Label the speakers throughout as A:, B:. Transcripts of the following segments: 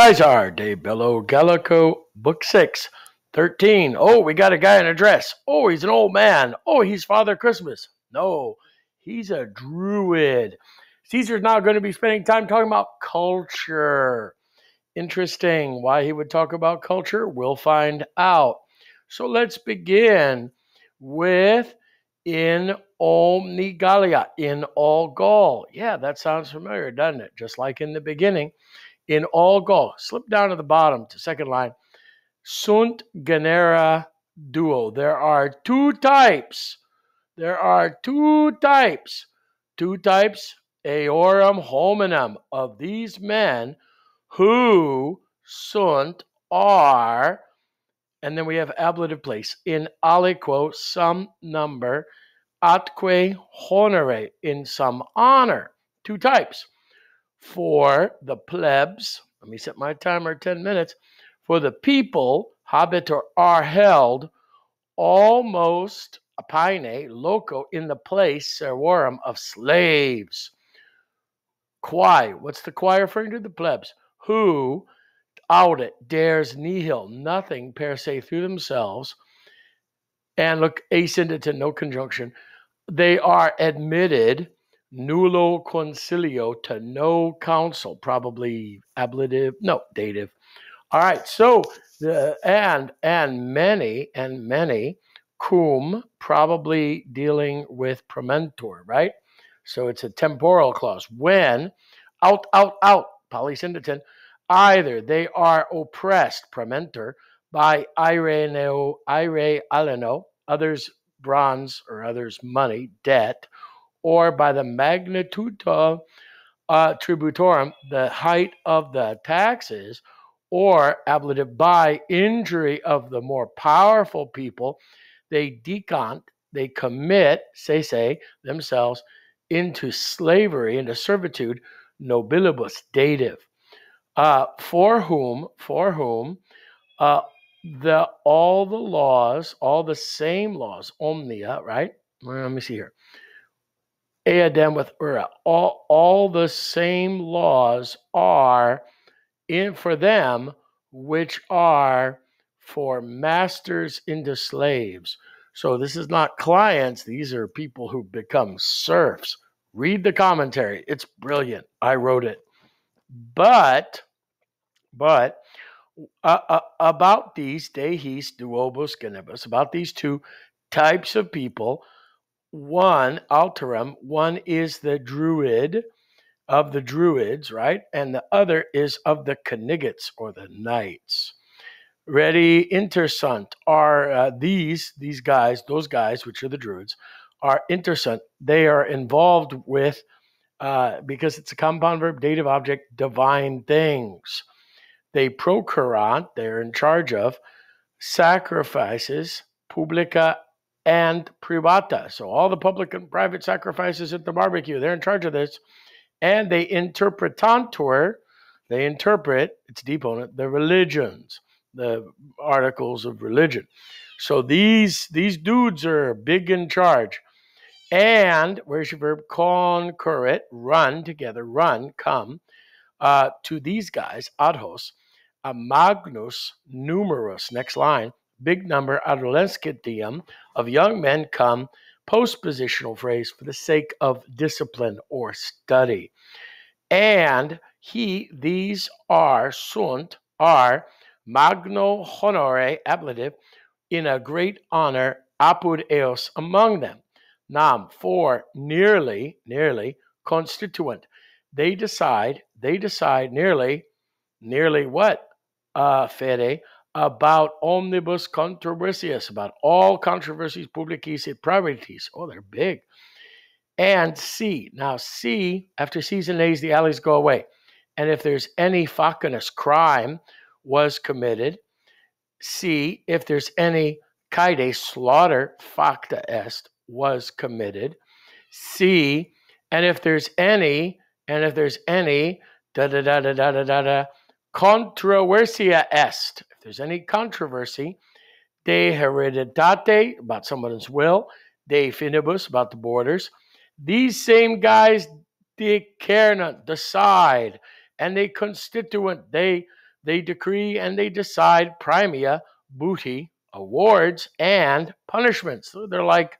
A: Caesar de Bello Gallico, Book 6, 13. Oh, we got a guy in a dress. Oh, he's an old man. Oh, he's Father Christmas. No, he's a druid. Caesar's now going to be spending time talking about culture. Interesting. Why he would talk about culture, we'll find out. So let's begin with in omni Gallia, in all Gaul. Yeah, that sounds familiar, doesn't it? Just like in the beginning. In all Gaul. Slip down to the bottom to second line. Sunt genera duo. There are two types. There are two types. Two types, eorum hominum, of these men who sunt are, and then we have ablative place, in aliquo, some number, atque honore, in some honor. Two types. For the plebs, let me set my timer 10 minutes. For the people, habit or are held almost apaine loco, in the place servorum of slaves. Quae, what's the quae referring to? The plebs, who audet dares nihil, nothing per se through themselves, and look, ascendant, no conjunction, they are admitted nullo concilio, to no counsel, probably ablative, no, dative. All right, so the and many cum, probably dealing with prementor, right? So it's a temporal clause. When out, polysyndeton, either they are oppressed, prementor, by ire aleno, others bronze or others money, debt, or by the magnitudo tributorum, the height of the taxes, or ablative by injury of the more powerful people, they decant, they commit, say themselves, into slavery, into servitude, nobilibus, dative. For whom all the laws, all the same laws, omnia, right? Let me see here. Eadem with ura. All the same laws are in for them, which are for masters into slaves. So this is not clients. These are people who become serfs. Read the commentary. It's brilliant. I wrote it. But about these dehis duobus genebus, about these two types of people, one alterum, one is the druid of the druids, right? And the other is of the connigates or the knights. Ready, intersunt are these guys, those guys, which are the druids, are intersunt. They are involved with, because it's a compound verb, dative object, divine things. They procurant, they're in charge of sacrifices, publica and privata. So all the public and private sacrifices at the barbecue, they're in charge of this. And they interpretantur, they interpret, it's deponent, the religions, the articles of religion. So these dudes are big in charge. And where's your verb? Concurrit, run together, run, come, to these guys, adhos, a magnus numerus, next line, big number, adolescentium, of young men come, postpositional phrase, for the sake of discipline or study. And these are, sunt, are, magno honore, ablative, in a great honor, apud eos, among them. Nam, for nearly, constituent. They decide nearly what? Fede, about omnibus controversias, about all controversies publicis et privatis. Oh, they're big. And C. Now, C, after C's and A's, the alleys go away. And if there's any facinus, crime was committed. C, if there's any caide, slaughter, facta est, was committed. C, and if there's any, controversia est, if there's any controversy, de hereditate, about someone's will, de finibus, about the borders, these same guys decernant, decide, and they constituent, they they decree and they decide premia, booty, awards, and punishments. So they're like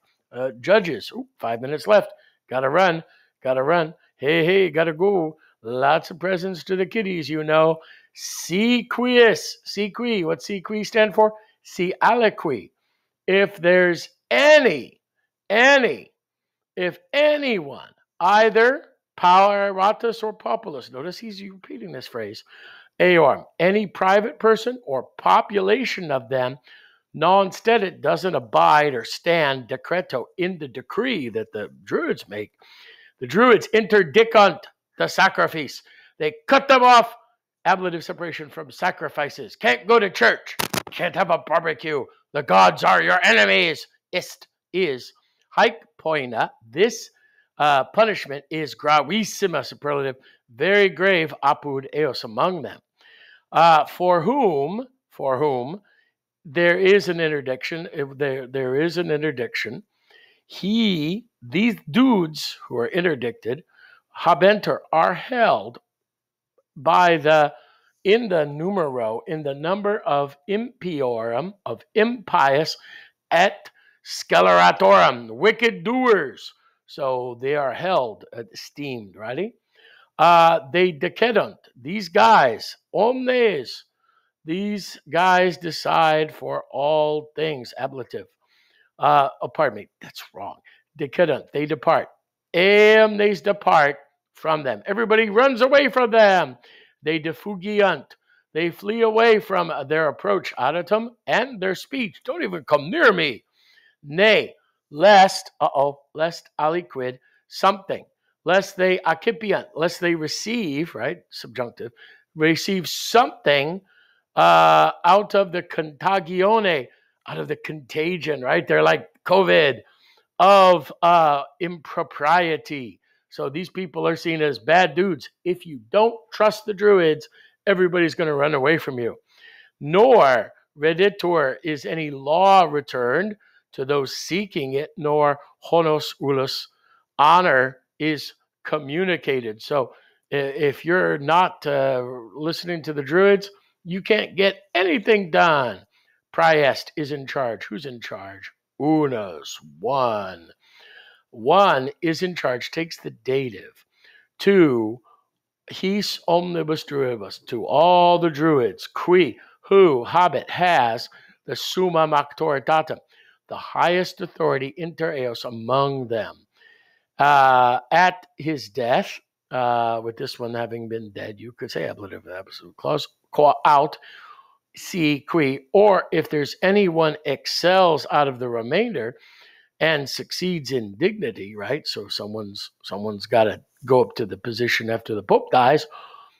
A: judges. 5 minutes left. Gotta run. Gotta run. Hey, gotta go. Lots of presents to the kiddies, you know. Si quies. Si qui. What's si qui stand for? Si aliqui. If there's if anyone, either paratus or populus, notice he's repeating this phrase, eorum, any private person or population of them, non-stead it doesn't abide or stand decreto in the decree that the Druids make. The Druids interdicunt the sacrifice. They cut them off. Ablative separation from sacrifices. Can't go to church. Can't have a barbecue. The gods are your enemies. Is. Haec poena. This punishment is gravissima, superlative, very grave, apud eos, among them. For whom there is an interdiction. There is an interdiction. These dudes who are interdicted, habenter, are held by in the number of impiorum, of impious, et sceleratorum, wicked doers. So they are held, esteemed, ready? They decadunt, these guys, omnes, these guys decide for all things, ablative. Pardon me, that's wrong. Decadunt, they depart. They depart from them. Everybody runs away from them. They defugiunt, they flee away from their approach, adatum, and their speech. Don't even come near me. Nay, lest aliquid, something, lest they accipiant, lest they receive, right, subjunctive, receive something out of the contagione, out of the contagion, right? They're like COVID of impropriety. So these people are seen as bad dudes. If you don't trust the Druids, everybody's going to run away from you. Nor reditor is any law returned to those seeking it, nor honos ulus, honor is communicated. So if you're not listening to the Druids, you can't get anything done. Priest is in charge. Who's in charge? Unus, one. One is in charge, takes the dative. Two, his omnibus druidibus, to all the Druids, qui, who, habet, has the summa auctoritatem, the highest authority inter eos, among them. At his death, with this one having been dead, you could say ablative absolute clause, out, si qui, or if there's anyone excels out of the remainder and succeeds in dignity, right? So someone's got to go up to the position after the Pope dies.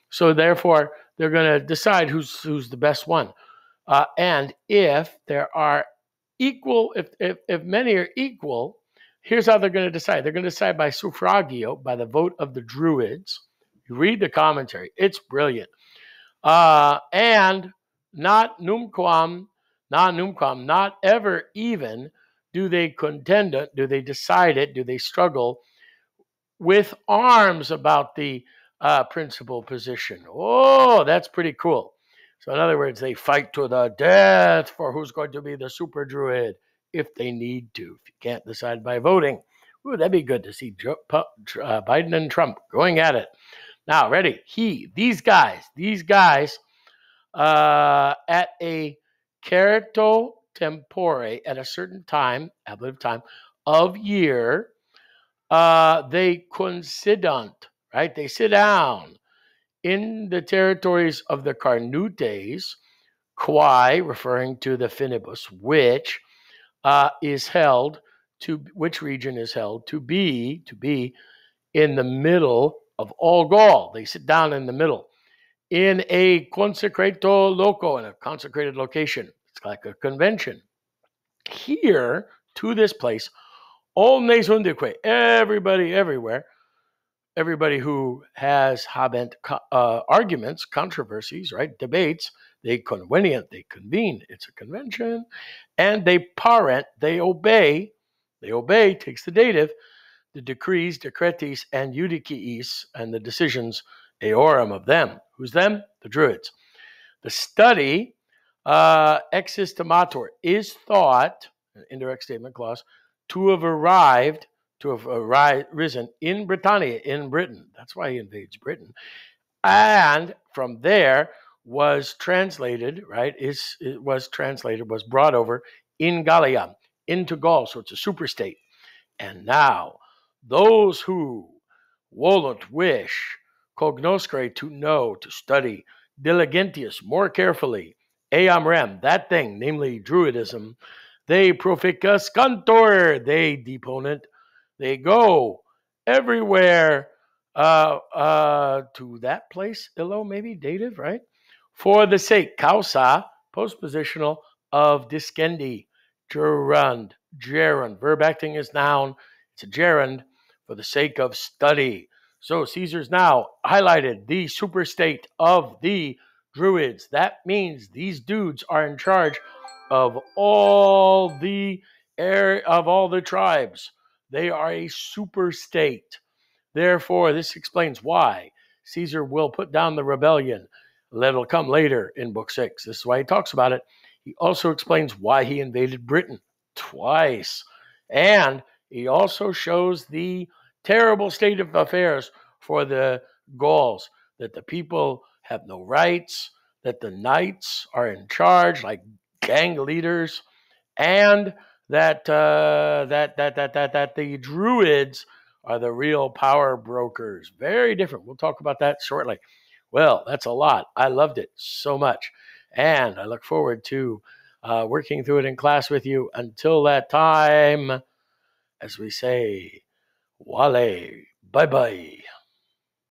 A: So therefore, they're going to decide who's the best one. And if there are equal, if many are equal, here's how they're going to decide. They're going to decide by suffragio, by the vote of the Druids. You read the commentary. It's brilliant. And not numquam, not ever even do they contend it, do they decide it, do they struggle with arms about the principal position. Oh, that's pretty cool. So in other words, they fight to the death for who's going to be the super druid if they need to. If you can't decide by voting, ooh, that'd be good to see Biden and Trump going at it. Now, ready? These guys, at a certo tempore, at a certain time, ablative time, of year, they considunt, right? They sit down in the territories of the Carnutes, quae, referring to the Finibus, which is held to, which region is held to be in the middle of all Gaul. They sit down in the middle, in a consecrato loco, in a consecrated location. It's like a convention. Here, to this place, omnes undique, everybody, everywhere, everybody who has habent arguments, controversies, right, debates, they convenient, they convene. It's a convention, and they parent, they obey, takes the dative, the decrees, decretis, and judiciis, and the decisions, eorum of them. Who's them? The Druids. The study, existimator, is thought, an indirect statement clause, to have risen in Britannia, in Britain. That's why he invades Britain. And from there was translated, right? Was brought over in Gallia, into Gaul. So it's a superstate. And now, those who volunt wish cognoscere, to know, to study, diligentius, more carefully, eam rem, that thing, namely Druidism, they proficascantur, they deponent, they go everywhere to that place, illo, maybe, dative, right? For the sake, causa, postpositional, of discendi, gerund, verb acting as noun, it's a gerund, for the sake of study. So Caesar's now highlighted the superstate of the Druids. That means these dudes are in charge of all the tribes. They are a superstate. Therefore, this explains why Caesar will put down the rebellion. That'll come later in Book 6. This is why he talks about it. He also explains why he invaded Britain twice. And he also shows the terrible state of affairs for the Gauls, that the people have no rights, that the knights are in charge like gang leaders, and that the Druids are the real power brokers. Very different. We'll talk about that shortly. Well, that's a lot. I loved it so much. And I look forward to working through it in class with you. Until that time, as we say, wale, bye-bye.